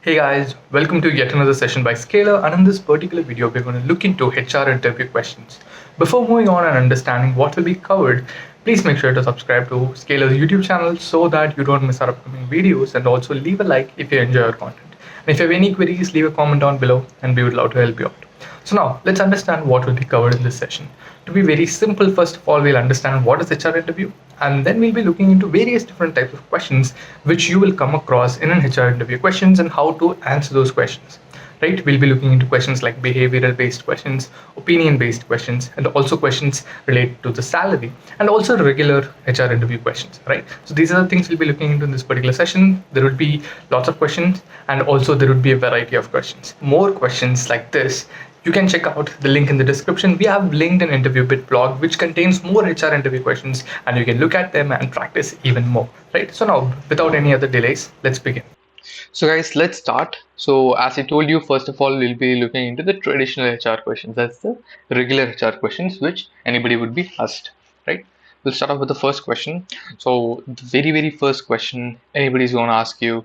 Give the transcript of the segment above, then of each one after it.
Hey guys, welcome to yet another session by Scaler, and in this particular video we're going to look into HR interview questions. Before moving on and understanding what will be covered, please make sure to subscribe to Scaler's YouTube channel so that you don't miss our upcoming videos, and also leave a like if you enjoy our content. And if you have any queries, leave a comment down below and we would love to help you out. So now let's understand what will be covered in this session. To be very simple, first of all, we'll understand what is HR interview, and then we'll be looking into various different types of questions which you will come across in an HR interview questions and how to answer those questions. Right? We'll be looking into questions like behavioral based questions, opinion based questions, and also questions related to the salary, and also regular HR interview questions. Right? So these are the things we'll be looking into in this particular session. There would be lots of questions, and also there would be a variety of questions. More questions like this, you can check out the link in the description. We have linked an interview bit blog which contains more HR interview questions, and you can look at them and practice even more. Right? So now, without any other delays, let's begin. So guys, let's start. So as I told you, first of all, we'll be looking into the traditional HR questions. That's the regular HR questions which anybody would be asked, right? We'll start off with the first question. So the very first question anybody's going to ask you,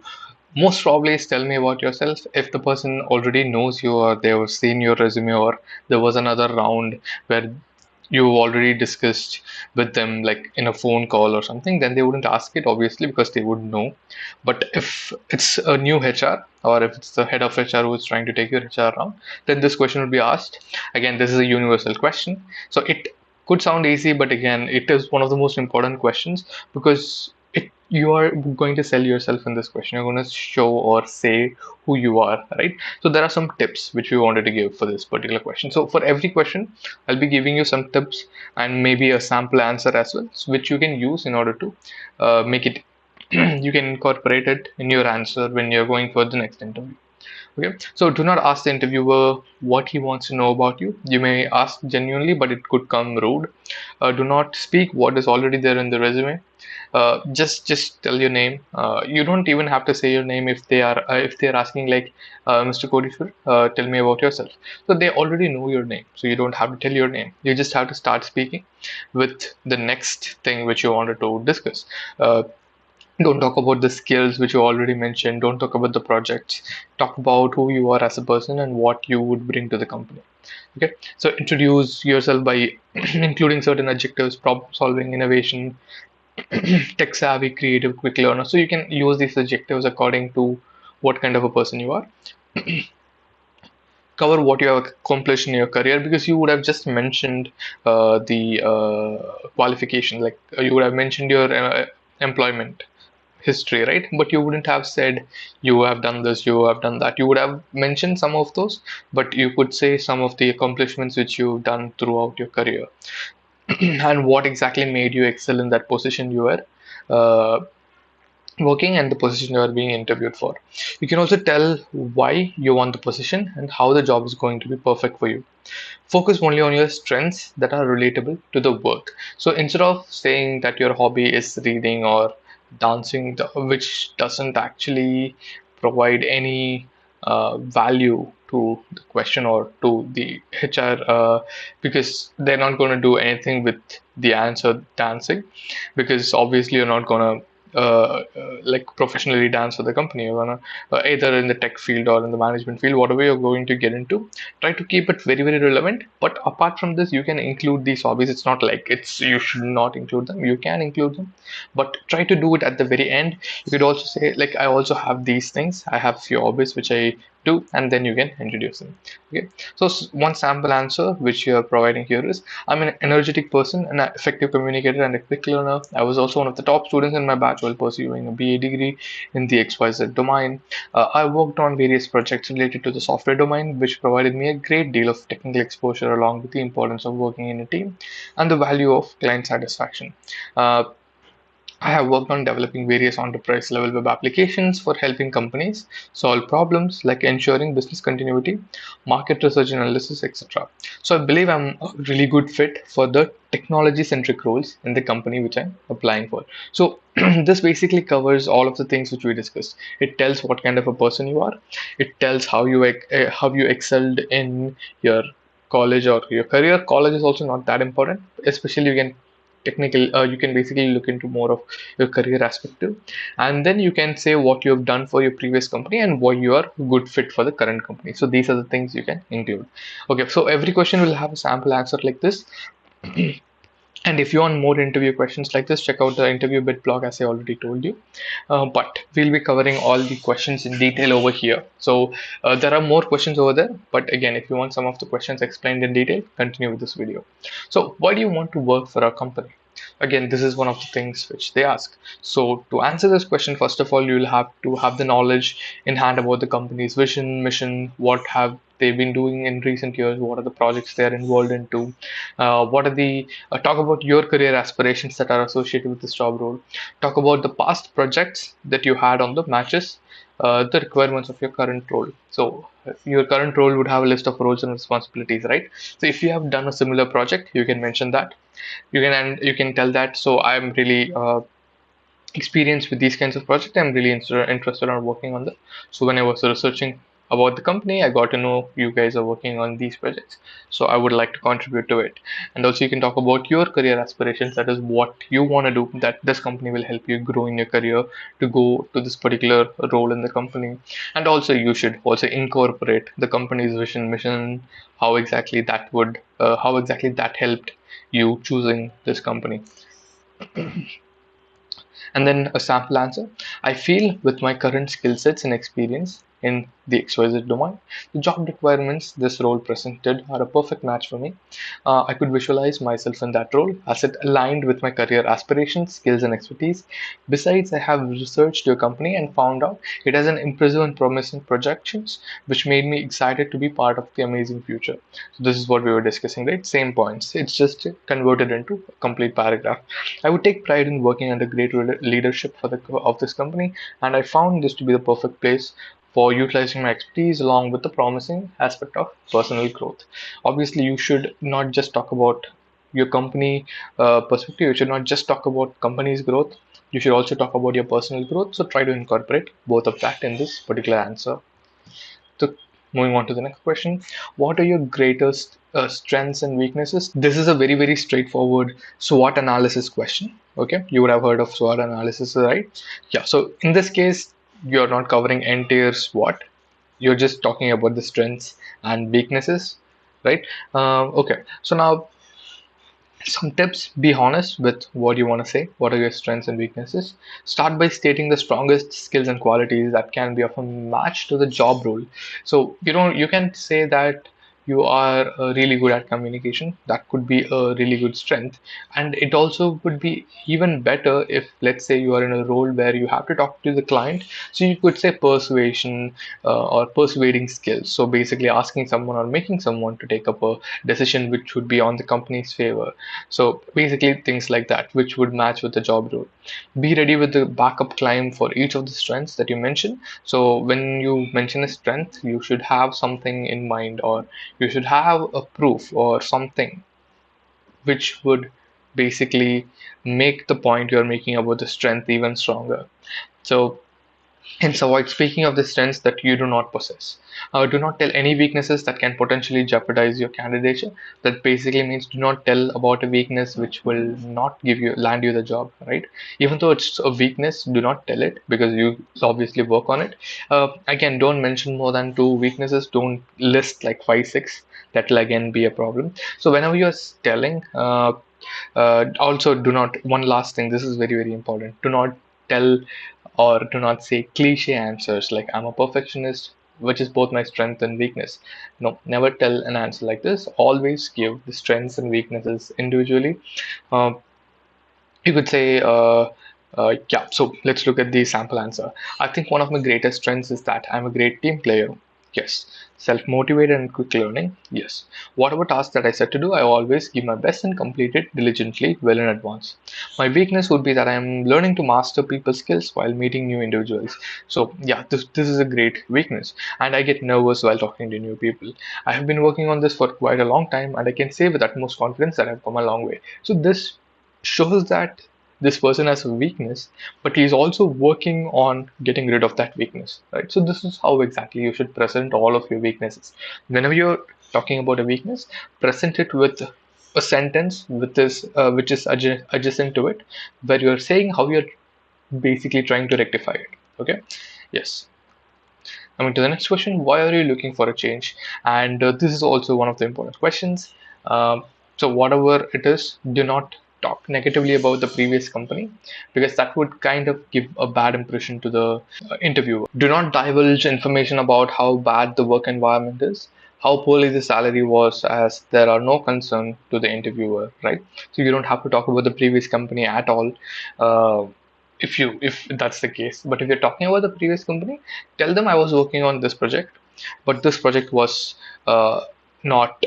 most probably is tell me about yourself. If the person already knows you or they have seen your resume or there was another round where you already discussed with them like in a phone call or something, then they wouldn't ask it obviously because they would know. But if it's a new HR or if it's the head of HR who is trying to take your HR around, then this question would be asked. Again, this is a universal question. So it could sound easy, but again, it is one of the most important questions because you are going to sell yourself in this question. You're going to show or say who you are, right? So there are some tips which we wanted to give for this particular question. So for every question, I'll be giving you some tips and maybe a sample answer as well, which you can use in order to make it you can incorporate it in your answer when you're going for the next interview. Okay, so do not ask the interviewer what he wants to know about you. You may ask genuinely, but it could come rude. Do not speak what is already there in the resume. Just tell your name. You don't even have to say your name if they are asking like Mr. Kodishwar, tell me about yourself. So they already know your name, so you don't have to tell your name. You just have to start speaking with the next thing which you wanted to discuss. Don't talk about the skills which you already mentioned. Don't talk about the projects. Talk about who you are as a person and what you would bring to the company. Okay, so introduce yourself by including certain adjectives: problem solving, innovation, tech savvy, creative, quick learner. So you can use these adjectives according to what kind of a person you are. Cover what you have accomplished in your career because you would have just mentioned the qualification, like you would have mentioned your employment history, right? But you wouldn't have said you have done this, you have done that. You would have mentioned some of those, but you could say some of the accomplishments which you've done throughout your career and what exactly made you excel in that position you were uh, working and the position you are being interviewed for. You can also tell why you want the position and how the job is going to be perfect for you. Focus only on your strengths that are relatable to the work. So instead of saying that your hobby is reading or dancing, which doesn't actually provide any value to the question or to the HR, because they're not going to do anything with the answer dancing, because obviously you're not going to like professionally dance for the company. You're gonna either in the tech field or in the management field, whatever you're going to get into, try to keep it very relevant. But apart from this, you can include these hobbies. It's not like it's you should not include them. You can include them, but try to do it at the very end. You could also say like, I also have these things. I have few hobbies which I do, and then you can introduce them. Okay, so one sample answer which you are providing here is: I'm an energetic person, an effective communicator, and a quick learner. I was also one of the top students in my batch while pursuing a BA degree in the XYZ domain. I worked on various projects related to the software domain, which provided me a great deal of technical exposure along with the importance of working in a team and the value of client satisfaction. Uh, I have worked on developing various enterprise level web applications for helping companies solve problems like ensuring business continuity, market research and analysis, etc. So I believe I'm a really good fit for the technology centric roles in the company which I'm applying for. So this basically covers all of the things which we discussed. It tells what kind of a person you are. It tells how you excelled in your college or your career. College is also not that important, especially you can technical, you can basically look into more of your career perspective, and then you can say what you have done for your previous company and why you are good fit for the current company. So these are the things you can include. Okay, so every question will have a sample answer like this. And if you want more interview questions like this, check out the interview bit blog, as I already told you. But we'll be covering all the questions in detail over here. So there are more questions over there. But again, if you want some of the questions explained in detail, continue with this video. So why do you want to work for a company? Again, this is one of the things which they ask. So to answer this question, first of all, you'll have to have the knowledge in hand about the company's vision, mission, what have they been doing in recent years, what are the projects they are involved into, what are the talk about your career aspirations that are associated with this job role, talk about the past projects that you had on the matches the requirements of your current role. So your current role would have a list of roles and responsibilities, right? So if you have done a similar project, you can mention that. You can tell that. So I'm really experienced with these kinds of projects. I'm really interested on working on them. So when I was researching about the company, I got to know you guys are working on these projects. So I would like to contribute to it. And also you can talk about your career aspirations. That is what you want to do, that this company will help you grow in your career to go to this particular role in the company. And also you should also incorporate the company's vision, mission, how exactly that helped you choosing this company. And then a sample answer. I feel with my current skill sets and experience in the XYZ domain, the job requirements this role presented are a perfect match for me. I could visualize myself in that role as it aligned with my career aspirations, skills, and expertise. Besides, I have researched your company and found out it has an impressive and promising projections, which made me excited to be part of the amazing future. So this is what we were discussing, right? Same points. It's just converted into a complete paragraph. I would take pride in working under great leadership of this company, and I found this to be the perfect place for utilizing my expertise along with the promising aspect of personal growth. Obviously, you should not just talk about your company perspective. You should not just talk about company's growth. You should also talk about your personal growth. So try to incorporate both of that in this particular answer. So moving on to the next question, what are your greatest strengths and weaknesses? This is a very, very straightforward SWOT analysis question. Okay, you would have heard of SWOT analysis, right? Yeah, so in this case, you're not covering entire SWOT. You're just talking about the strengths and weaknesses, right? Okay, so now some tips. Be honest with what you want to say. What are your strengths and weaknesses? Start by stating the strongest skills and qualities that can be of a match to the job role. So you can say that you are really good at communication. That could be a really good strength. And it also would be even better if, let's say, you are in a role where you have to talk to the client. So you could say persuasion or persuading skills. So basically asking someone or making someone to take up a decision which would be on the company's favor. So basically things like that, which would match with the job role. Be ready with the backup claim for each of the strengths that you mentioned. So when you mention a strength, you should have something in mind, or you should have a proof or something which would basically make the point you're making about the strength even stronger. So hence, avoid speaking of the strengths that you do not possess. Do not tell any weaknesses that can potentially jeopardize your candidature. That basically means do not tell about a weakness which will not land you the job, right? Even though it's a weakness, do not tell it because you obviously work on it. Again, don't mention more than two weaknesses. Don't list like five, six. That will again be a problem. So whenever you're telling, also do not. One last thing. This is very, very important. Do not tell or do not say cliche answers like I'm a perfectionist, which is both my strength and weakness. No, never tell an answer like this. Always give the strengths and weaknesses individually. Um, you could say, yeah, so let's look at the sample answer. I think one of my greatest strengths is that I'm a great team player. Yes. Self motivated and quick learning. Yes. Whatever task that I set to do, I always give my best and complete it diligently, well in advance. My weakness would be that I'm learning to master people skills while meeting new individuals. So, yeah, this is a great weakness. And I get nervous while talking to new people. I have been working on this for quite a long time, and I can say with utmost confidence that I've come a long way. So, this shows that this person has a weakness, but he's also working on getting rid of that weakness, right? So this is how exactly you should present all of your weaknesses. Whenever you're talking about a weakness, present it with a sentence with this which is adjacent to it, where you're saying how you're basically trying to rectify it. Okay. Yes. Coming to the next question, why are you looking for a change? And this is also one of the important questions. Um, so, whatever it is, do not talk negatively about the previous company, because that would kind of give a bad impression to the interviewer. Do not divulge information about how bad the work environment is, how poorly the salary was, as there are no concern to the interviewer, right? So you don't have to talk about the previous company at all. Uh, if that's the case, but if you're talking about the previous company, tell them I was working on this project, but this project was not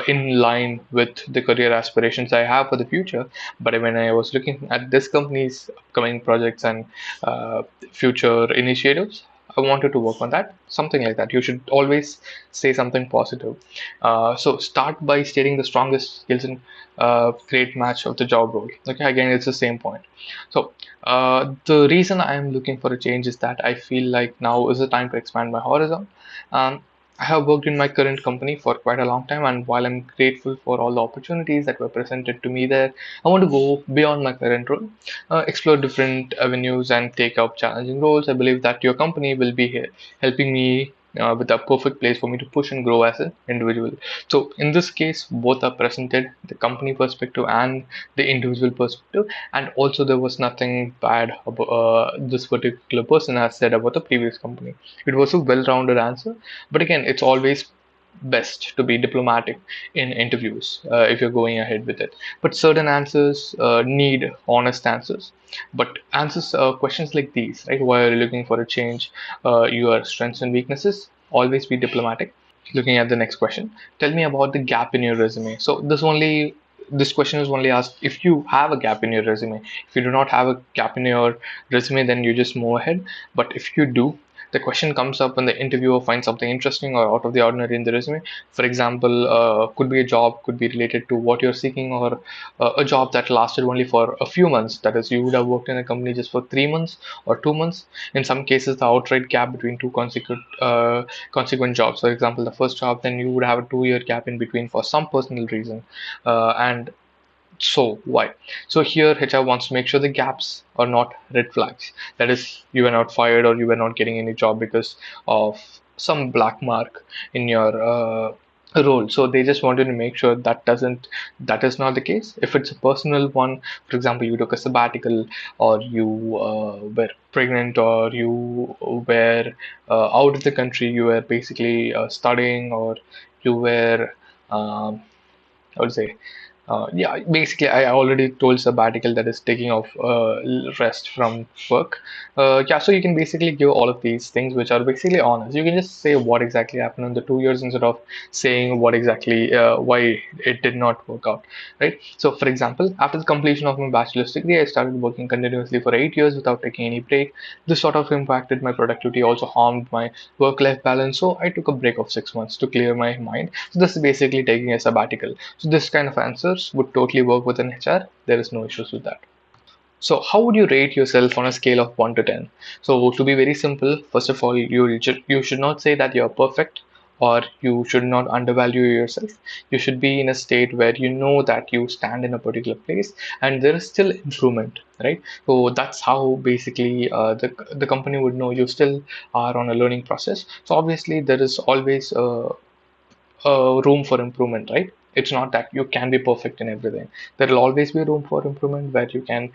in line with the career aspirations I have for the future. But when I was looking at this company's upcoming projects and uh, future initiatives, I wanted to work on that, something like that. You should always say something positive. So start by stating the strongest skills and great match of the job role. Okay, again, it's the same point. So the reason I'm looking for a change is that I feel like now is the time to expand my horizon. Um, I have worked in my current company for quite a long time, and while I'm grateful for all the opportunities that were presented to me there, I want to go beyond my current role, explore different avenues, and take up challenging roles. I believe that your company will be here helping me with a perfect place for me to push and grow as an individual. So, in this case, both are presented, the company perspective and the individual perspective, and also there was nothing bad about this particular person has said about the previous company. It was a well-rounded answer, but again, it's always best to be diplomatic in interviews if you're going ahead with it. But certain answers need honest answers. But answers questions like these, right? Why are you looking for a change? Your strengths and weaknesses. Always be diplomatic. Looking at the next question, tell me about the gap in your resume. So this question is only asked if you have a gap in your resume. If you do not have a gap in your resume, then you just move ahead. But if you do, the question comes up when the interviewer finds something interesting or out of the ordinary in the resume. For example, could be a job, could be related to what you're seeking, or a job that lasted only for a few months. That is, you would have worked in a company just for 3 months or 2 months. In some cases, the outright gap between two consequent jobs. For example, the first job, then you would have a 2 year gap in between for some personal reason, and so why? So here HR wants to make sure the gaps are not red flags. That is, you were not fired or you were not getting any job because of some black mark in your role. So they just wanted to make sure that is not the case. If it's a personal one, for example, you took a sabbatical, or you were pregnant, or you were out of the country, you were basically studying, or you were I would say, yeah, basically, I already told sabbatical, that is taking off rest from work. Yeah, so you can basically give all of these things which are basically honest. You can just say what exactly happened in the 2 years instead of saying what exactly why it did not work out, right? So, for example, after the completion of my bachelor's degree, I started working continuously for 8 years without taking any break. This sort of impacted my productivity, also harmed my work-life balance. So I took a break of 6 months to clear my mind. So this is basically taking a sabbatical. So this kind of answers would totally work with an HR. There is no issues with that. So how would you rate yourself on a scale of 1 to 10? So to be very simple, first of all, you should not say that you're perfect, or you should not undervalue yourself. You should be in a state where you know that you stand in a particular place and there is still improvement, right? So that's how basically the company would know you still are on a learning process. So obviously there is always room for improvement, right? It's not that you can be perfect in everything. There will always be room for improvement where you can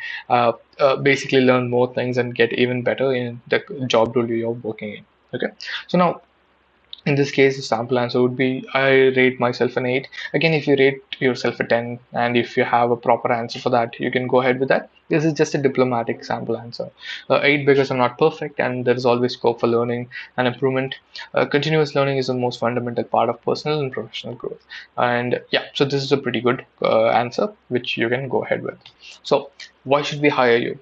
basically learn more things and get even better in the job role you're working in. Okay, so now in this case, the sample answer would be I rate myself an 8. Again, if you rate yourself a 10 and if you have a proper answer for that, you can go ahead with that. This is just a diplomatic sample answer. 8 because I'm not perfect and there is always scope for learning and improvement. Continuous learning is the most fundamental part of personal and professional growth. And yeah, so this is a pretty good answer which you can go ahead with. So, why should we hire you?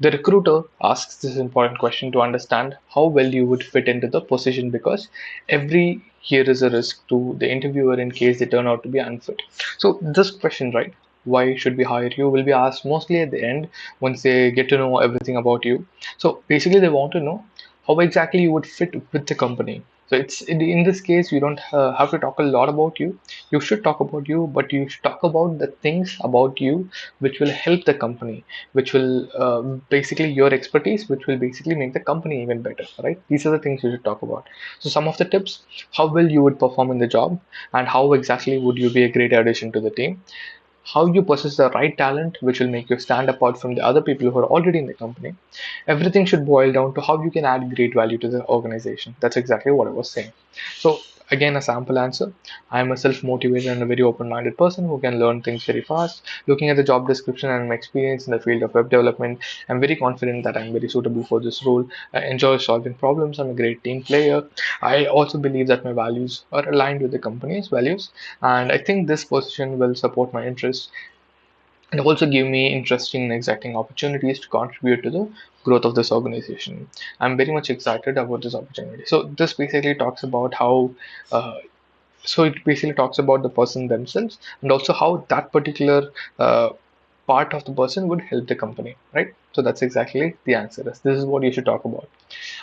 The recruiter asks this important question to understand how well you would fit into the position, because every here is a risk to the interviewer in case they turn out to be unfit. So this question, right? Why should we hire you? Will be asked mostly at the end once they get to know everything about you. So basically, they want to know how exactly you would fit with the company. So it's in this case, you don't have to talk a lot about you. You should talk about you, but you should talk about the things about you which will help the company, which will basically your expertise, which will basically make the company even better, right? These are the things you should talk about. So some of the tips: how well you would perform in the job, and how exactly would you be a great addition to the team, how you possess the right talent which will make you stand apart from the other people who are already in the company. Everything should boil down to how you can add great value to the organization. That's exactly what I was saying. So again, a sample answer: I am a self-motivated and a very open-minded person who can learn things very fast. Looking at the job description and my experience in the field of web development, I'm very confident that I'm very suitable for this role. I enjoy solving problems. I'm a great team player. I also believe that my values are aligned with the company's values, and I think this position will support my interests and also give me interesting and exciting opportunities to contribute to the growth of this organization. I'm very much excited about this opportunity. So this basically talks about how it basically talks about the person themselves, and also how that particular uh, part of the person would help the company, right? So that's exactly the answer. This is what you should talk about.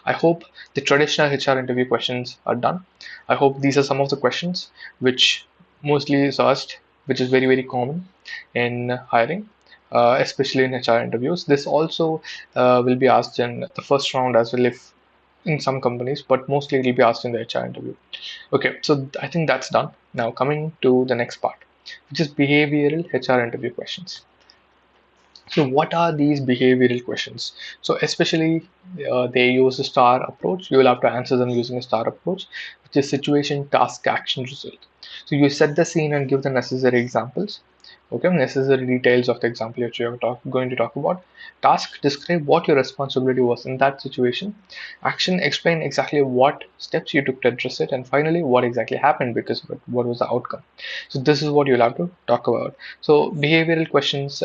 I hope the traditional HR interview questions are done. I hope these are some of the questions which mostly is asked, which is very, very common in hiring, especially in HR interviews. This also will be asked in the first round as well, if in some companies, but mostly it will be asked in the HR interview. Okay, so I think that's done. Now coming to the next part, which is behavioral HR interview questions. So what are these behavioral questions? So especially they use a STAR approach. You will have to answer them using a STAR approach, which is situation, task, action, result. So you set the scene and give the necessary examples. Okay, necessary details of the example that you are going to talk about. Task: describe what your responsibility was in that situation. Action: explain exactly what steps you took to address it. And finally, what exactly happened because of it. What was the outcome? So this is what you'll have to talk about. So behavioral questions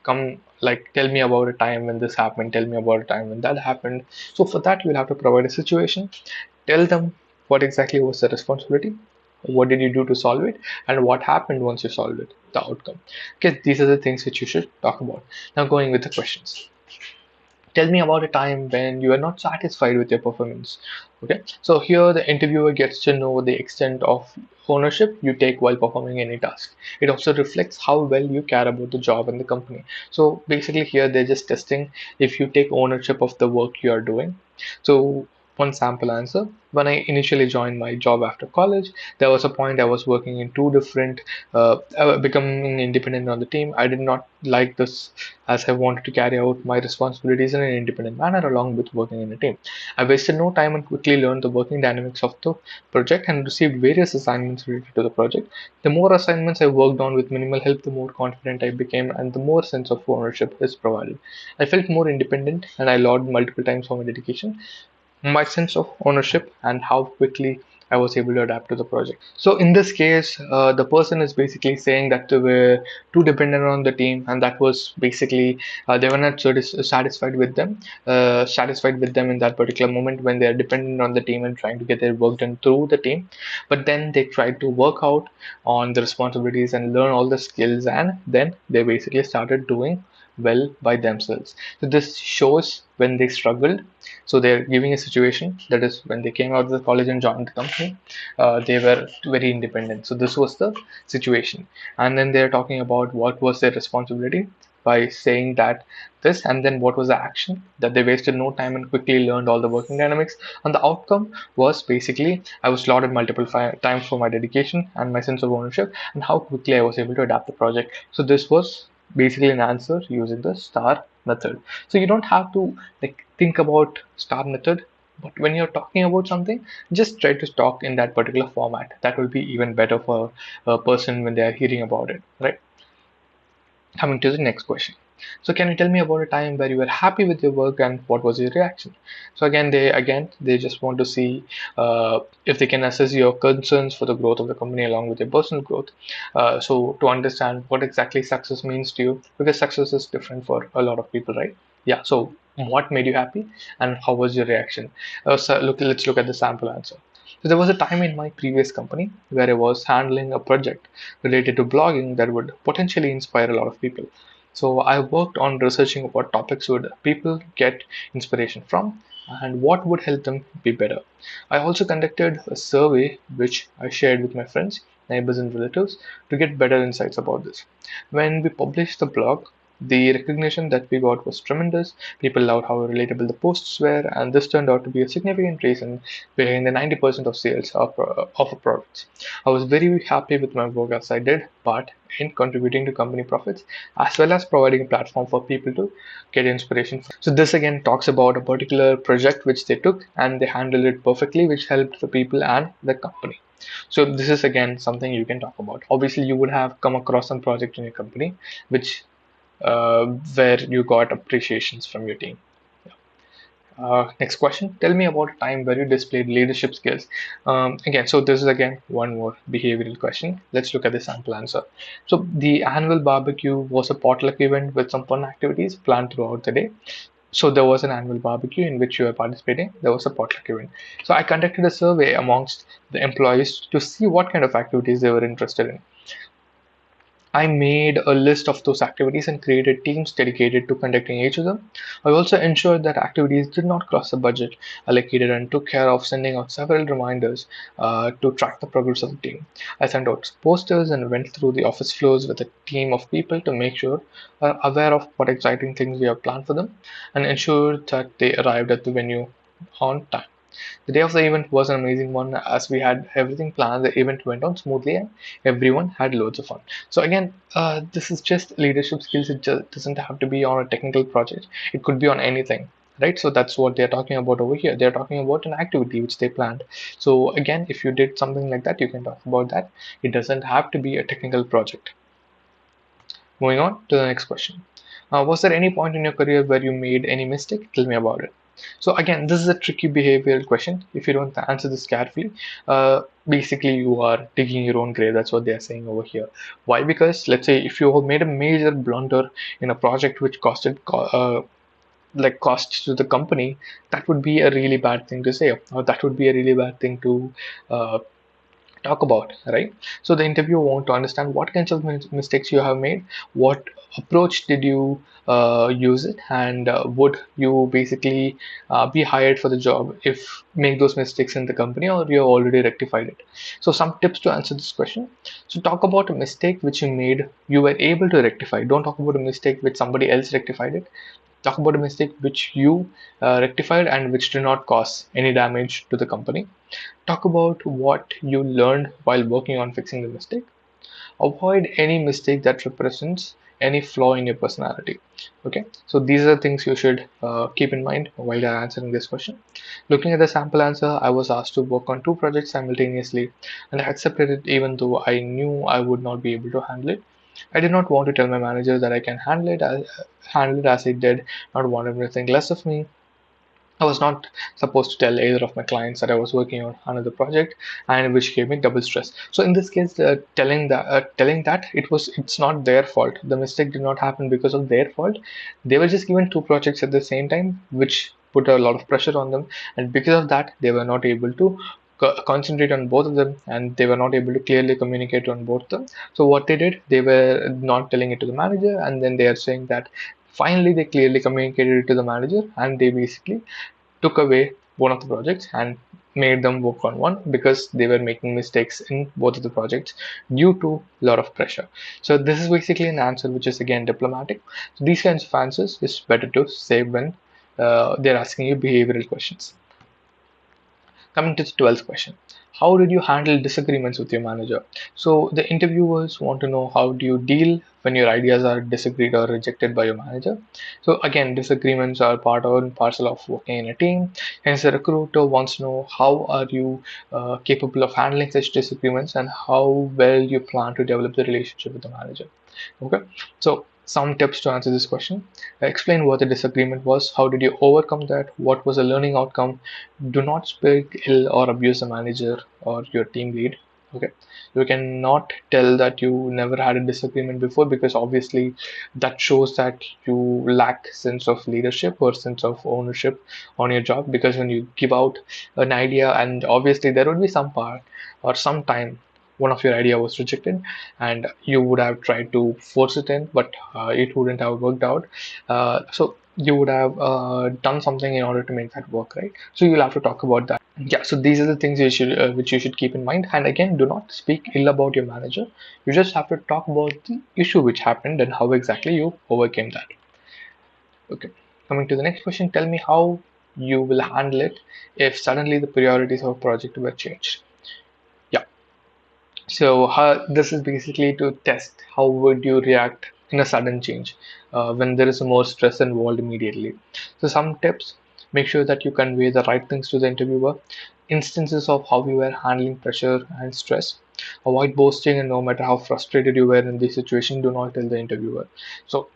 come like, tell me about a time when this happened, tell me about a time when that happened. So for that, you'll have to provide a situation, tell them what exactly was the responsibility, what did you do to solve it, and what happened once you solved it, the outcome. Okay, these are the things which you should talk about. Now going with the questions. Tell me about a time when you are not satisfied with your performance. Okay, so here the interviewer gets to know the extent of ownership you take while performing any task. It also reflects how well you care about the job and the company. So basically here they're just testing if you take ownership of the work you are doing. So one sample answer: when I initially joined my job after college, there was a point I was working in two different becoming independent on the team. I did not like this, as I wanted to carry out my responsibilities in an independent manner along with working in a team. I wasted no time and quickly learned the working dynamics of the project and received various assignments related to the project. The more assignments I worked on with minimal help, the more confident I became and the more sense of ownership is provided. I felt more independent and I lauded multiple times for my dedication, my sense of ownership, and how quickly I was able to adapt to the project. So in this case, the person is basically saying that they were too dependent on the team, and that was basically they were not satisfied with them in that particular moment when they are dependent on the team and trying to get their work done through the team. But then they tried to work out on the responsibilities and learn all the skills, and then they basically started doing well by themselves. So this shows when they struggled. So they're giving a situation that is when they came out of the college and joined the company, they were very independent. So this was the situation, and then they're talking about what was their responsibility by saying that this, and then what was the action that they wasted no time and quickly learned all the working dynamics. And the outcome was basically I was lauded multiple times for my dedication and my sense of ownership and how quickly I was able to adapt the project. So this was basically an answer using the STAR method. So you don't have to like think about STAR method, but when you're talking about something, just try to talk in that particular format. That will be even better for a person when they are hearing about it, right? Coming to the next question. So can you tell me about a time where you were happy with your work and what was your reaction? So again they just want to see if they can assess your concerns for the growth of the company along with your personal growth. So to understand what exactly success means to you, because success is different for a lot of people, right? Yeah. So what made you happy and how was your reaction? Let's look at the sample answer. So there was a time in my previous company where I was handling a project related to blogging that would potentially inspire a lot of people. So I worked on researching what topics would people get inspiration from. and what would help them be better. I also conducted a survey which I shared with my friends, neighbors, and relatives to get better insights about this. When we published the blog, the recognition that we got was tremendous. People loved how relatable the posts were, and this turned out to be a significant reason behind the 90% of sales of our products. I was very happy with my work as I did, but in contributing to company profits as well as providing a platform for people to get inspiration. So this again talks about a particular project which they took and they handled it perfectly, which helped the people and the company. So this is again something you can talk about. Obviously, you would have come across some project in your company which where you got appreciations from your team. Next question. Tell me about a time where you displayed leadership skills. Again, so this is again one more behavioral question. Let's look at the sample answer. So the annual barbecue was a potluck event with some fun activities planned throughout the day. So there was an annual barbecue in which you were participating. There was a potluck event. So I conducted a survey amongst the employees to see what kind of activities they were interested in. I made a list of those activities and created teams dedicated to conducting each of them. I also ensured that activities did not cross the budget allocated and took care of sending out several reminders to track the progress of the team. I sent out posters and went through the office floors with a team of people to make sure aware of what exciting things we have planned for them and ensure that they arrived at the venue on time. The day of the event was an amazing one as we had everything planned. The event went on smoothly and everyone had loads of fun. So again, this is just leadership skills. It just doesn't have to be on a technical project. It could be on anything, right? So that's what they're talking about over here. They're talking about an activity which they planned. So again, if you did something like that, you can talk about that. It doesn't have to be a technical project. Moving on to the next question. Was there any point in your career where you made any mistake? Tell me about it. So again, this is a tricky behavioral question. If you don't answer this carefully, basically you are digging your own grave. That's what they are saying over here. Why? Because let's say if you have made a major blunder in a project which costs to the company, that would be a really bad thing to say, or that would be a really bad thing to uh, talk about, right? So the interviewer want to understand what kinds of mistakes you have made, what approach did you use it, and would you basically be hired for the job if make those mistakes in the company or you have already rectified it. So some tips to answer this question. So talk about a mistake which you made, you were able to rectify. Don't talk about a mistake which somebody else rectified it. Talk about a mistake which you rectified and which did not cause any damage to the company. Talk about what you learned while working on fixing the mistake. Avoid any mistake that represents any flaw in your personality. Okay, so these are things you should keep in mind while you're answering this question. Looking at the sample answer, I was asked to work on two projects simultaneously, and I accepted it even though I knew I would not be able to handle it. I did not want to tell my manager that I can handle it as he did not want him to think less of me. I was not supposed to tell either of my clients that I was working on another project, and which gave me double stress. So in this case, telling that it's not their fault. The mistake did not happen because of their fault. They were just given two projects at the same time, which put a lot of pressure on them, and because of that, they were not able to concentrate on both of them, and they were not able to clearly communicate on both of them. So what they did, they were not telling it to the manager, and then they are saying that finally they clearly communicated it to the manager, and they basically took away one of the projects and made them work on one because they were making mistakes in both of the projects due to a lot of pressure. So this is basically an answer which is again diplomatic. So these kinds of answers is better to say when they're asking you behavioral questions. Coming to the 12th question, how did you handle disagreements with your manager? So the interviewers want to know how do you deal when your ideas are disagreed or rejected by your manager. So again, disagreements are part and parcel of working in a team. Hence, the recruiter wants to know how are you capable of handling such disagreements and how well you plan to develop the relationship with the manager. Okay, so some tips to answer this question. Explain what the disagreement was. How did you overcome that? What was the learning outcome? Do not speak ill or abuse the manager or your team lead. Okay, you cannot tell that you never had a disagreement before because obviously that shows that you lack sense of leadership or sense of ownership on your job, because when you give out an idea, and obviously there would be some part or some time one of your idea was rejected, and you would have tried to force it in, but it wouldn't have worked out. So you would have done something in order to make that work, right? So you'll have to talk about that. Yeah, so these are the things you should which you should keep in mind. And again, do not speak ill about your manager. You just have to talk about the issue which happened and how exactly you overcame that. Okay, coming to the next question, tell me how you will handle it if suddenly the priorities of a project were changed. Yeah, so this is basically to test how would you react in a sudden change when there is more stress involved immediately. So some tips: make sure that you convey the right things to the interviewer. Instances of how you were handling pressure and stress. Avoid boasting, and no matter how frustrated you were in the situation, do not tell the interviewer. So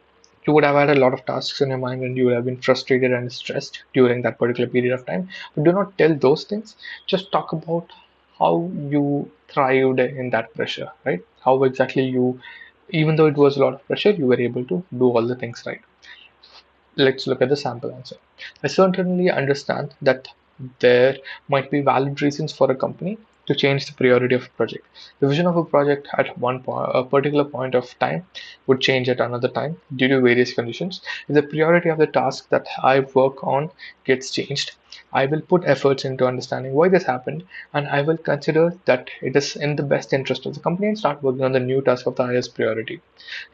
you would have had a lot of tasks in your mind and you would have been frustrated and stressed during that particular period of time. But do not tell those things. Just talk about how you thrived in that pressure, right? How exactly you, even though it was a lot of pressure, you were able to do all the things right. Let's look at the sample answer. I certainly understand that there might be valid reasons for a company to change the priority of a project. The vision of a project at a particular point of time would change at another time due to various conditions. If the priority of the task that I work on gets changed, I will put efforts into understanding why this happened, and I will consider that it is in the best interest of the company and start working on the new task of the highest priority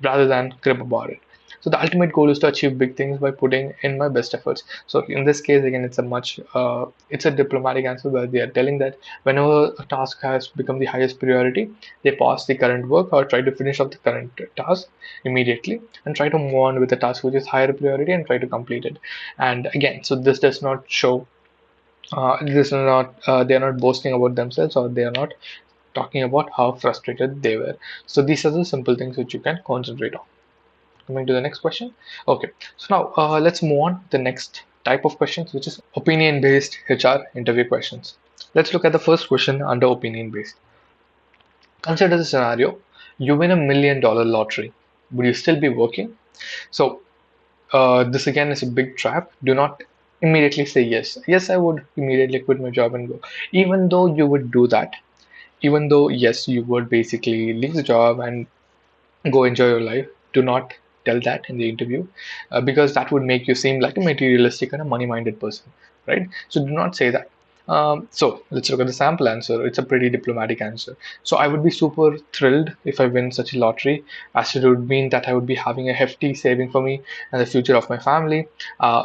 rather than crib about it. So the ultimate goal is to achieve big things by putting in my best efforts. So in this case, again, it's a diplomatic answer where they are telling that whenever a task has become the highest priority, they pause the current work or try to finish up the current task immediately and try to move on with the task which is higher priority and try to complete it. And again, so this does not show this is not they are not boasting about themselves, or they are not talking about how frustrated they were. So these are the simple things which you can concentrate on. Coming to the next question. Okay, so now let's move on to the next type of questions, which is opinion based HR interview questions. Let's look at the first question under opinion based. Consider the scenario: you win $1 million lottery. Would you still be working? So this again is a big trap. Do not immediately say yes. Yes, I would immediately quit my job and go. Even though you would do that, even though yes, you would basically leave the job and go enjoy your life. Do not tell that in the interview, because that would make you seem like a materialistic and a money-minded person, right? So do not say that. So let's look at the sample answer. It's a pretty diplomatic answer. So I would be super thrilled if I win such a lottery, as it would mean that I would be having a hefty saving for me and the future of my family.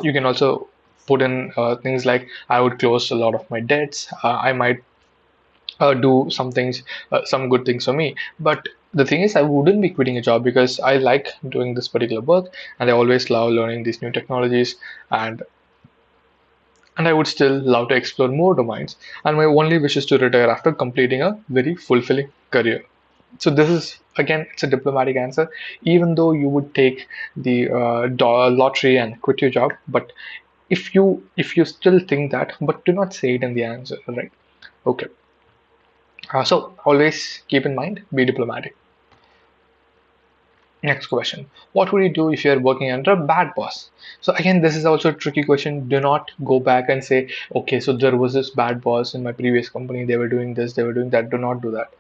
You can also put in things like I would close a lot of my debts. I might do some things, some good things for me. But the thing is, I wouldn't be quitting a job because I like doing this particular work, and I always love learning these new technologies, and I would still love to explore more domains. And my only wish is to retire after completing a very fulfilling career. So this is again, it's a diplomatic answer. Even though you would take the lottery and quit your job, but if you still think that, but do not say it in the answer, right? Okay. So always keep in mind, be diplomatic. Next question. What would you do if you're working under a bad boss? So again, this is also a tricky question. Do not go back and say, okay, so there was this bad boss in my previous company. They were doing this, they were doing that. Do not do that.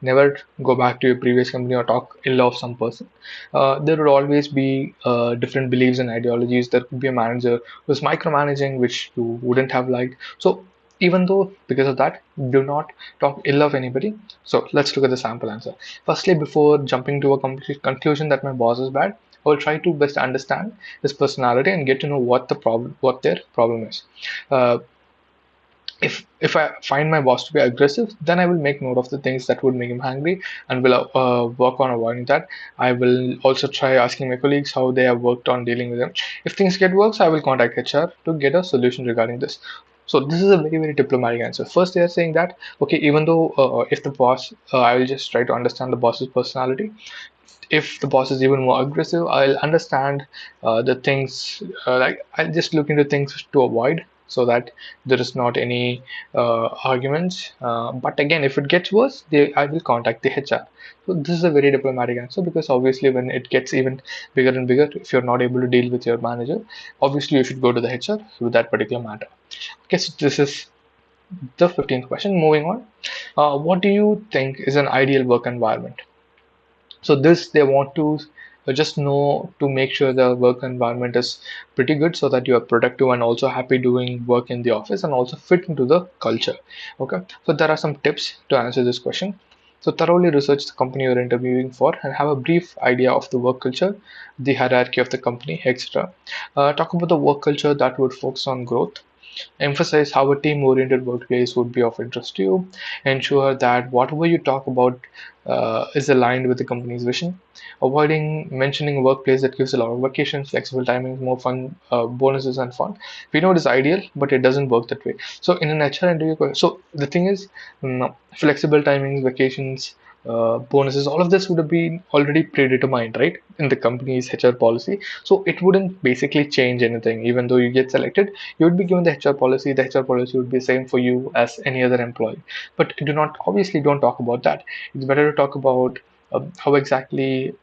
Never go back to your previous company or talk ill of some person. There will always be different beliefs and ideologies. There could be a manager who's micromanaging, which you wouldn't have liked. So even though because of that, do not talk ill of anybody. So let's look at the sample answer. Firstly, before jumping to a complete conclusion that my boss is bad, I will try to best understand his personality and get to know what their problem is. Uh, if I find my boss to be aggressive, then I will make note of the things that would make him angry and will work on avoiding that. I will also try asking my colleagues how they have worked on dealing with them. If things get worse, I will contact HR to get a solution regarding this. So this is a very, very diplomatic answer. First, they are saying that okay, even though if the boss, I will just try to understand the boss's personality. If the boss is even more aggressive, I'll understand the things, like I'll just look into things to avoid so that there is not any arguments. But again, if it gets worse, I will contact the HR. So this is a very diplomatic answer, because obviously when it gets even bigger and bigger, if you're not able to deal with your manager, obviously you should go to the HR with that particular matter. Okay, so this is the 15th question. Moving on. What do you think is an ideal work environment? So this they want to just know to make sure the work environment is pretty good so that you are productive and also happy doing work in the office and also fit into the culture. Okay, so there are some tips to answer this question. So thoroughly research the company you're interviewing for and have a brief idea of the work culture, the hierarchy of the company, etc. Talk about the work culture that would focus on growth. Emphasize how a team-oriented workplace would be of interest to you. Ensure that whatever you talk about is aligned with the company's vision. Avoiding mentioning a workplace that gives a lot of vacations, flexible timings, more fun, bonuses, and fun. We know it is ideal, but it doesn't work that way. So, in an HR interview, so the thing is, flexible timings, vacations, bonuses, all of this would have been already predetermined, right, in the company's HR policy. So it wouldn't basically change anything. Even though you get selected, you would be given the HR policy. The HR policy would be the same for you as any other employee. But do not, obviously, don't talk about that. It's better to talk about how exactly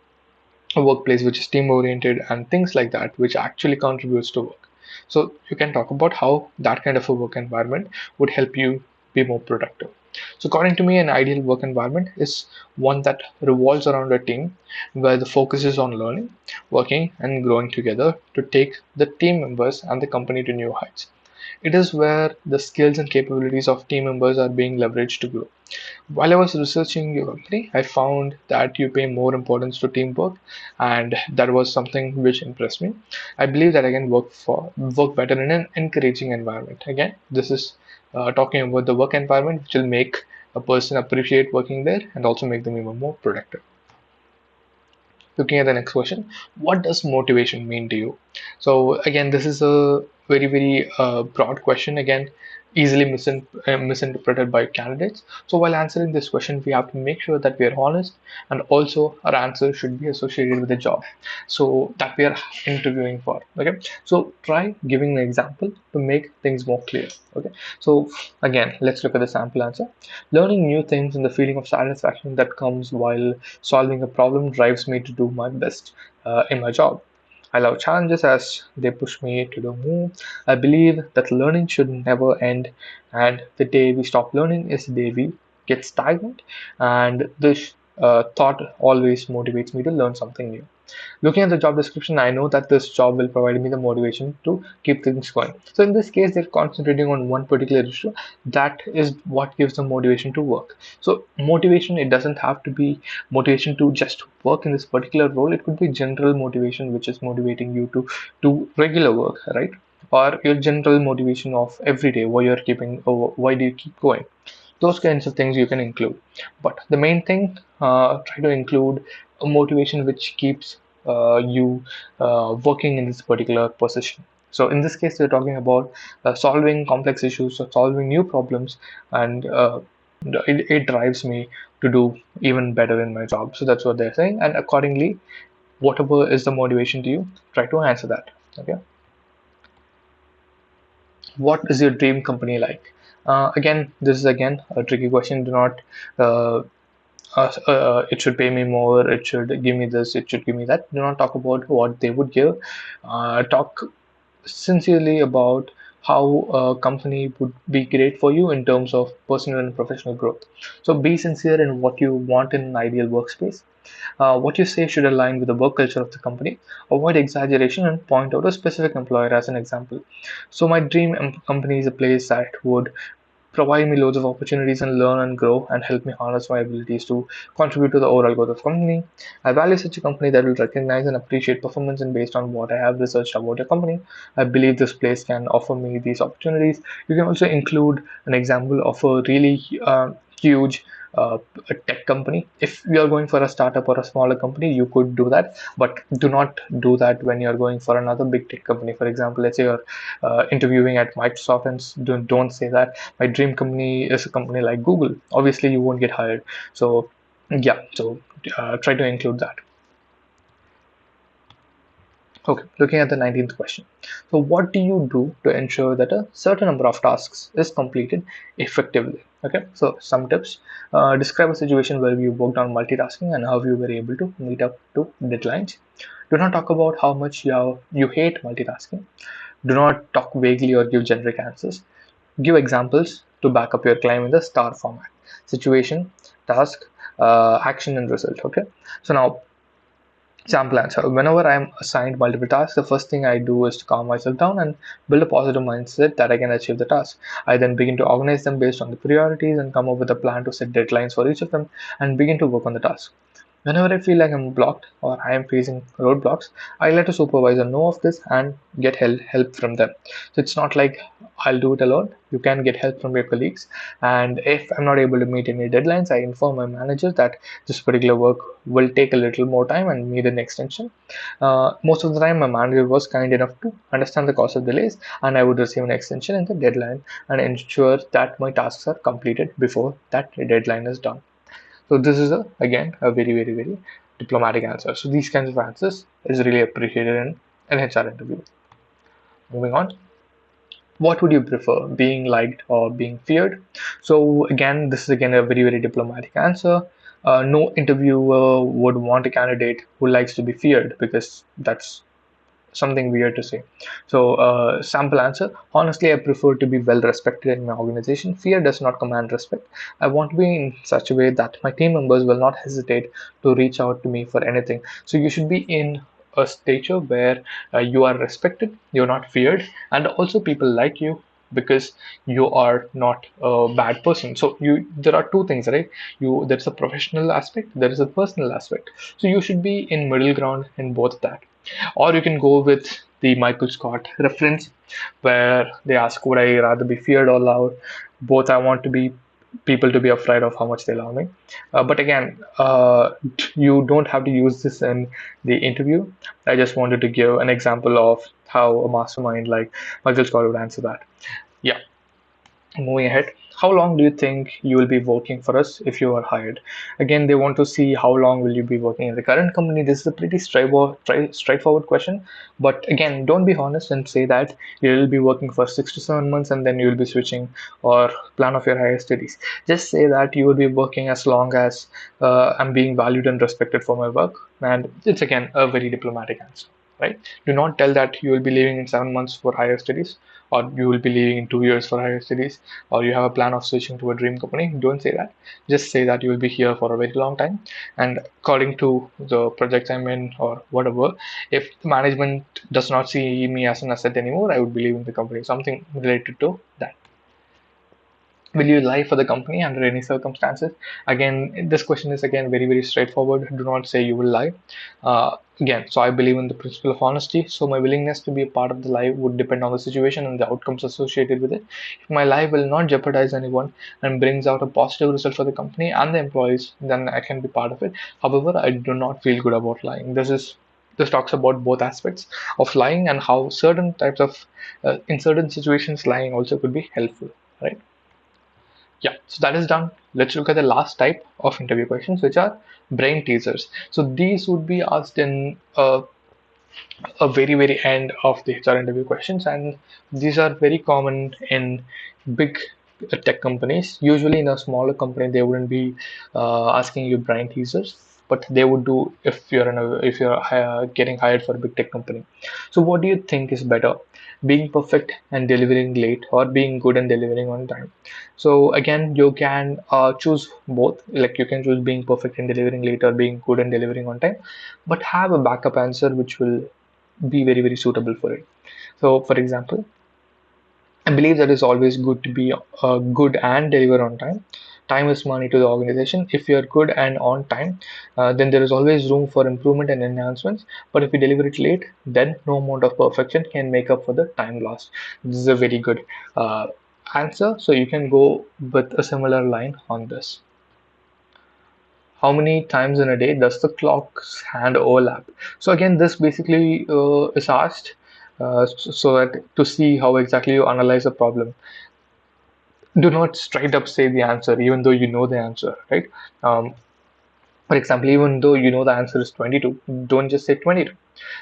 a workplace which is team oriented and things like that, which actually contributes to work. So you can talk about how that kind of a work environment would help you be more productive. So according to me, an ideal work environment is one that revolves around a team where the focus is on learning, working, and growing together to take the team members and the company to new heights. It is where the skills and capabilities of team members are being leveraged to grow. While I was researching your company, I found that you pay more importance to teamwork, and that was something which impressed me. I believe that I can work better in an encouraging environment. Again, this is talking about the work environment, which will make a person appreciate working there and also make them even more productive. Looking at the next question, what does motivation mean to you? So again, this is a very broad question, again easily misinterpreted by candidates. So while answering this question, we have to make sure that we are honest, and also our answer should be associated with the job so that we are interviewing for. Okay, so try giving an example to make things more clear. Okay, so again, let's look at the sample answer. Learning new things and the feeling of satisfaction that comes while solving a problem drives me to do my best in my job. I love challenges as they push me to do more. I believe that learning should never end, and the day we stop learning is the day we get stagnant. And this thought always motivates me to learn something new. Looking at the job description, I know that this job will provide me the motivation to keep things going. So in this case, they're concentrating on one particular issue. That is what gives them motivation to work. So motivation, it doesn't have to be motivation to just work in this particular role. It could be general motivation, which is motivating you to do regular work, right? Or your general motivation of every day, why you're keeping, or why do you keep going? Those kinds of things you can include, but the main thing, try to include a motivation which keeps you working in this particular position. So in this case, we're talking about solving complex issues or solving new problems, and it drives me to do even better in my job. So that's what they're saying, and accordingly, whatever is the motivation to you, try to answer that. Okay, what is your dream company like? Again, this is again a tricky question. Do not uh, it should pay me more, it should give me this, it should give me that. Do not talk about what they would give. Talk sincerely about how a company would be great for you in terms of personal and professional growth. So be sincere in what you want in an ideal workspace. What you say should align with the work culture of the company. Avoid exaggeration and point out a specific employer as an example. So my dream company is a place that would provide me loads of opportunities and learn and grow and help me harness my abilities to contribute to the overall growth of company. I value such a company that will recognize and appreciate performance, and based on what I have researched about a company, I believe this place can offer me these opportunities. You can also include an example of a really huge a tech company. If you are going for a startup or a smaller company, you could do that, but do not do that when you're going for another big tech company. For example, let's say you're interviewing at Microsoft, and don't say that my dream company is a company like Google. Obviously, you won't get hired. So, yeah, so try to include that. Okay, looking at the 19th question. So, what do you do to ensure that a certain number of tasks is completed effectively? Okay, so some tips. Describe a situation where you worked on multitasking and how you were able to meet up to deadlines. Do not talk about how much you hate multitasking. Do not talk vaguely or give generic answers. Give examples to back up your claim in the STAR format: situation, task, action, and result. Okay, so now sample answer. Whenever I'm assigned multiple tasks, the first thing I do is to calm myself down and build a positive mindset that I can achieve the task. I then begin to organize them based on the priorities and come up with a plan to set deadlines for each of them and begin to work on the task. Whenever I feel like I'm blocked or I am facing roadblocks, I let a supervisor know of this and get help from them. So it's not like I'll do it alone. You can get help from your colleagues. And if I'm not able to meet any deadlines, I inform my manager that this particular work will take a little more time and need an extension. Most of the time, my manager was kind enough to understand the cause of delays, and I would receive an extension in the deadline and ensure that my tasks are completed before that deadline is done. So this is again a very diplomatic answer. So these kinds of answers is really appreciated in an HR interview. Moving on, what would you prefer, being liked or being feared? So again, this is again a very diplomatic answer. No interviewer would want a candidate who likes to be feared, because that's something weird to say. So, sample answer. Honestly, I prefer to be well respected in my organization. Fear does not command respect. I want to be in such a way that my team members will not hesitate to reach out to me for anything. So, you should be in a stature where you are respected, you're not feared, and also people like you because you are not a bad person. So you, there are two things, right? You, there's a professional aspect, there is a personal aspect. So you should be in middle ground in both that. Or you can go with the Michael Scott reference, where they ask, would I rather be feared or loved? Both. I want to be people to be afraid of how much they love me. But again, you don't have to use this in the interview. I just wanted to give an example of how a mastermind like Michael Scott would answer that. Yeah. Moving ahead, how long do you think you will be working for us if you are hired? Again, they want to see how long will you be working in the current company. This is a pretty straightforward question. But again, don't be honest and say that you will be working for 6 to 7 months and then you will be switching, or plan of your higher studies. Just say that you will be working as long as I'm being valued and respected for my work. And it's again a very diplomatic answer, right? Do not tell that you will be leaving in 7 months for higher studies, or you will be leaving in 2 years for higher studies, or you have a plan of switching to a dream company. Don't say that. Just say that you will be here for a very long time. And according to the projects I'm in or whatever, if the management does not see me as an asset anymore, I would be leaving the company. Something related to that. Will you lie for the company under any circumstances? Again, this question is again very straightforward. Do not say you will lie. Again, so I believe in the principle of honesty. So my willingness to be a part of the lie would depend on the situation and the outcomes associated with it. If my lie will not jeopardize anyone and brings out a positive result for the company and the employees, then I can be part of it. However, I do not feel good about lying. This talks about both aspects of lying and how certain types of in certain situations lying also could be helpful, right? Yeah, so that is done. Let's look at the last type of interview questions, which are brain teasers. So these would be asked in a very end of the HR interview questions, and these are very common in big tech companies. Usually, in a smaller company, they wouldn't be asking you brain teasers, but they would do if you're getting hired for a big tech company. So, what do you think is better, being perfect and delivering late, or being good and delivering on time? So again, you can choose both. Like you can choose being perfect and delivering late, or being good and delivering on time, but have a backup answer which will be very suitable for it. So for example, I believe that it's always good to be good and deliver on time. Time is money to the organization. If you're good and on time, then there is always room for improvement and enhancements. But if you deliver it late, then no amount of perfection can make up for the time lost. This is a very good uh, answer. So you can go with a similar line on this. How many times in a day does the clock's hand overlap? So again, this basically is asked so that to see how exactly you analyze a problem. Do not straight up say the answer even though you know the answer, right? For example, even though you know the answer is 22, don't just say 22.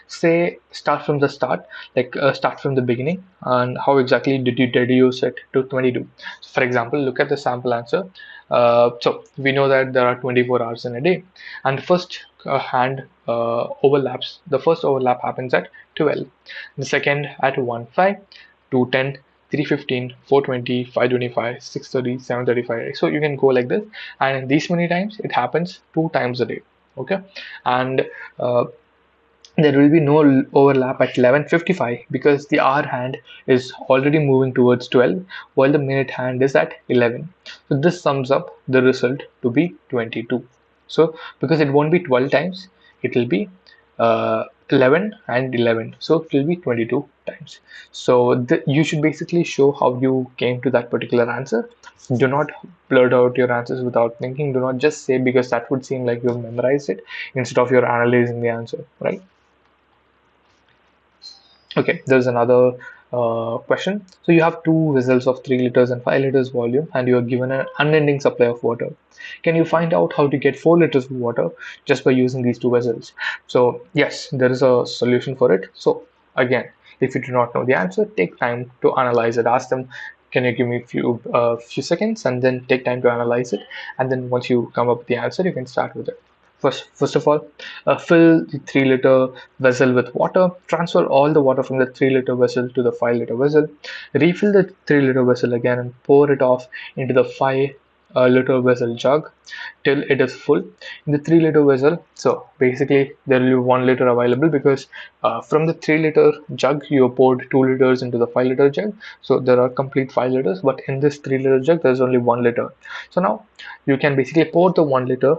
Say start from the start, like start from the beginning, and how exactly did you deduce it to 22? So for example, look at the sample answer. So we know that there are 24 hours in a day, and the first hand overlaps. The first overlap happens at 12, the second at 1:05, 2:10, 315, 420, 525, 630, 735. So you can go like this, and these many times it happens 2 times a day. Okay, and uh, there will be no overlap at 11:55 because the hour hand is already moving towards 12 while the minute hand is at 11. So this sums up the result to be 22. So because it won't be 12 times, it will be 11 and 11. So it will be 22 times. So you should basically show how you came to that particular answer. Do not blurt out your answers without thinking. Do not just say, because that would seem like you've memorized it instead of you're analyzing the answer, right? Okay, there's another question. So you have two vessels of 3 liters and 5 liters volume, and you are given an unending supply of water. Can you find out how to get 4 liters of water just by using these two vessels? So yes, there is a solution for it. So again, if you do not know the answer, take time to analyze it. Ask them, can you give me a few seconds, and then take time to analyze it. And then once you come up with the answer, you can start with it. First of all, fill the 3 liter vessel with water. Transfer all the water from the 3 liter vessel to the 5 liter vessel. Refill the 3 liter vessel again and pour it off into the 5 liter vessel jug till it is full. In the 3 liter vessel, so basically there will be 1 liter available because from the 3 liter jug you poured 2 liters into the 5 liter jug. So there are complete 5 liters, but in this 3 liter jug there's only 1 liter. So now you can basically pour the 1 liter,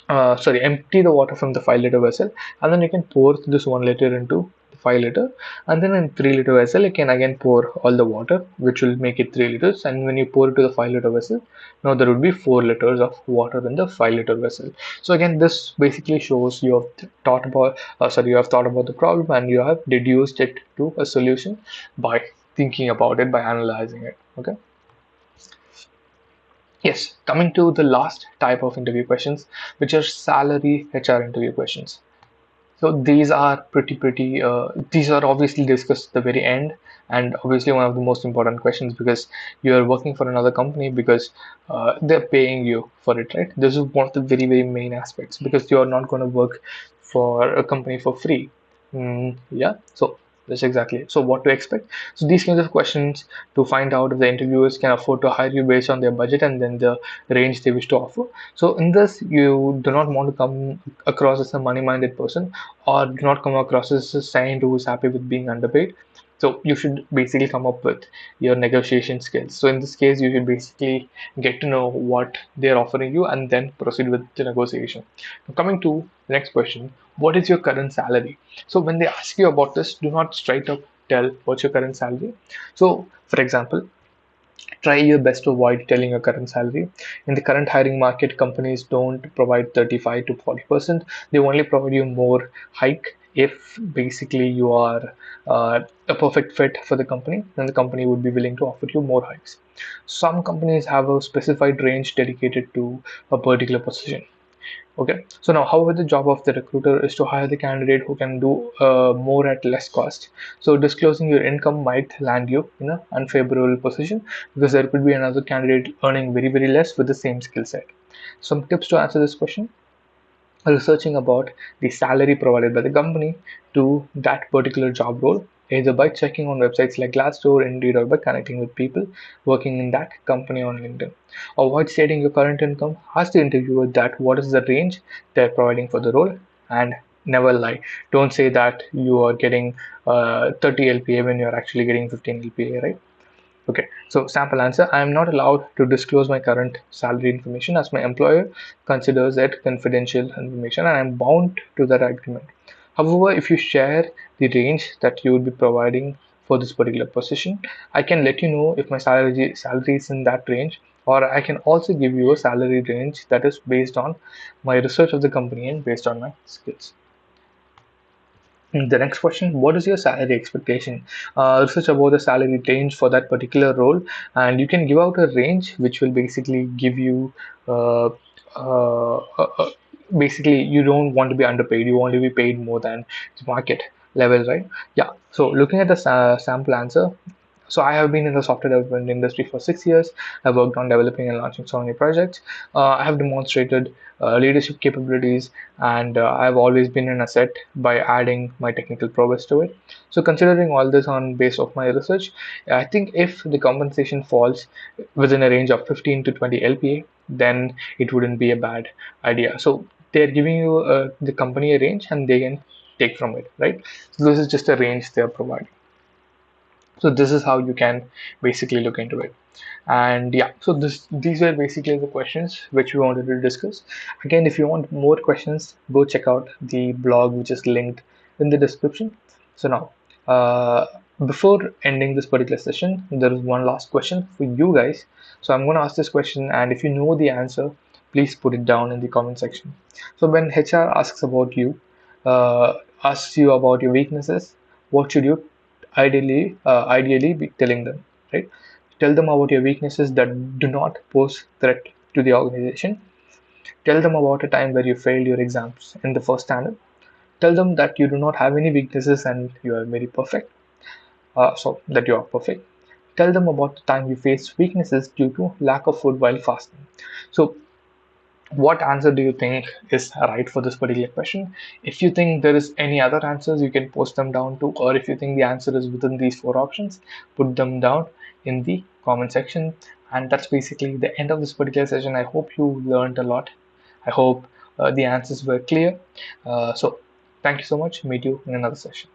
empty the water from the 5 liter vessel, and then you can pour this 1 liter into the 5 liter, and then in 3 liter vessel you can again pour all the water, which will make it 3 liters. And when you pour it to the 5 liter vessel, now there would be 4 liters of water in the 5 liter vessel. So again, this basically shows you have you have thought about the problem and you have deduced it to a solution by thinking about it, by analyzing it. Okay. Yes, coming to the last type of interview questions, which are salary HR interview questions. So these are these are obviously discussed at the very end, and obviously one of the most important questions because you are working for another company because they're paying you for it, right? This is one of the very, very main aspects because you are not going to work for a company for free. Yeah, so that's exactly it. So what to expect? So these kinds of questions to find out if the interviewers can afford to hire you based on their budget and then the range they wish to offer. So in this, you do not want to come across as a money-minded person or do not come across as a saint who is happy with being underpaid. So you should basically come up with your negotiation skills. So in this case, you should basically get to know what they're offering you and then proceed with the negotiation. Now, coming to the next question, what is your current salary? So when they ask you about this, do not straight up tell what's your current salary. So for example, try your best to avoid telling your current salary. In the current hiring market, companies don't provide 35 to 40%. They only provide you more hike if basically you are a perfect fit for the company, then the company would be willing to offer you more hikes. Some companies have a specified range dedicated to a particular position. Okay, so now, however, the job of the recruiter is to hire the candidate who can do more at less cost. So, disclosing your income might land you in an unfavorable position because there could be another candidate earning very, very less with the same skill set. Some tips to answer this question: researching about the salary provided by the company to that particular job role, either by checking on websites like Glassdoor, Indeed, or by connecting with people working in that company on LinkedIn. Avoid stating your current income. Ask the interviewer that what is the range they're providing for the role, and never lie. Don't say that you are getting 30 LPA when you're actually getting 15 LPA, right? Okay, so sample answer. I am not allowed to disclose my current salary information as my employer considers it confidential information and I'm bound to that agreement. However, if you share the range that you will be providing for this particular position, I can let you know if my salary is in that range, or I can also give you a salary range that is based on my research of the company and based on my skills. The next question, what is your salary expectation? Research about the salary range for that particular role, and you can give out a range which will basically give you uh, uh, uh, uh, basically you don't want to be underpaid, you want to be paid more than the market level, right? Yeah, so looking at the sample answer, So I have been in the software development industry for 6 years. I worked on developing and launching so many projects. I have demonstrated leadership capabilities, and I've always been an asset by adding my technical prowess to it. So considering all this on base of my research, I think if the compensation falls within a range of 15 to 20 LPA, then it wouldn't be a bad idea. So they're giving you the company a range, and they can take from it, right? So this is just a range they're providing. So this is how you can basically look into it. And yeah, so these were basically the questions which we wanted to discuss. Again, if you want more questions, go check out the blog which is linked in the description. So now, uh, before ending this particular session, there is one last question for you guys. So I'm going to ask this question, and if you know the answer, please put it down in the comment section. So when HR asks about you, asks you about your weaknesses, what should you ideally be telling them, right? Tell them about your weaknesses that do not pose threat to the organization. Tell them about a time where you failed your exams in the first standard. Tell them that you do not have any weaknesses and you are very perfect. So that you are perfect. Tell them about the time you faced weaknesses due to lack of food while fasting. So what answer do you think is right for this particular question? If you think there is any other answers, you can post them down too, or if you think the answer is within these four options, put them down in the comment section. And that's basically the end of this particular session. I hope you learned a lot. I hope the answers were clear. So thank you so much. Meet you in another session.